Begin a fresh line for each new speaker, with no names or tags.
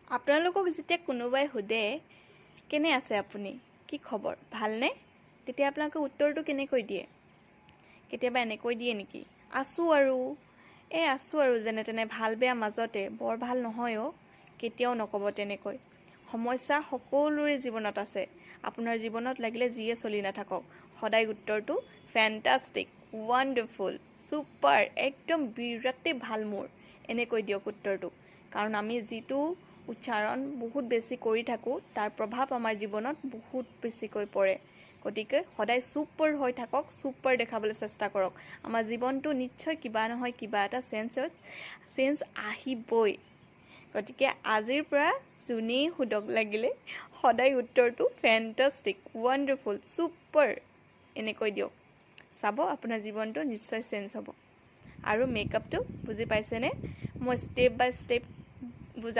আপোনালোকক যেতিয়া কোনোবাই সোধে কেনে আছে আপুনি, কি খবৰ, ভালনে, তেতিয়া আপোনালোকে উত্তৰটো কেনেকৈ দিয়ে? কেতিয়াবা এনেকৈ দিয়ে নেকি? আছোঁ আৰু যেনে তেনে ভাল বেয়া মাজতে, বৰ ভাল নহয় অ'। কেতিয়াও নক'ব তেনেকৈ। সমস্যা সকলোৰে জীৱনত আছে। আপোনাৰ জীৱনত লাগিলে যিয়ে চলি নাথাকক, সদায় উত্তৰটো ফেণ্টাষ্টিক, ৱাণ্ডাৰফুল, ছুপাৰ, একদম বিৰাটেই ভাল মোৰ, এনেকৈ দিয়ক উত্তৰটো। কাৰণ আমি যিটো উচ্চাৰণ বহুত বেছি কৰি থাকোঁ, তাৰ প্ৰভাৱ আমাৰ জীৱনত বহুত বেছিকৈ পৰে। গতিকে সদায় ছুপাৰ হৈ থাকক, ছুপাৰ দেখাবলৈ চেষ্টা কৰক। আমাৰ জীৱনটো নিশ্চয় কিবা নহয় কিবা এটা চেঞ্জ আহিবই। গতিকে আজিৰ পৰা যোনেই সোধক লাগিলে সদায় উত্তৰটো ফেণ্টাষ্টিক, ৱাণ্ডাৰফুল, ছুপাৰ এনেকৈ দিয়ক। চাব আপোনাৰ জীৱনটো নিশ্চয় চেঞ্জ হ'ব। আৰু মেকআপটো বুজি পাইছেনে? মই ষ্টেপ বাই ষ্টেপ বুজাব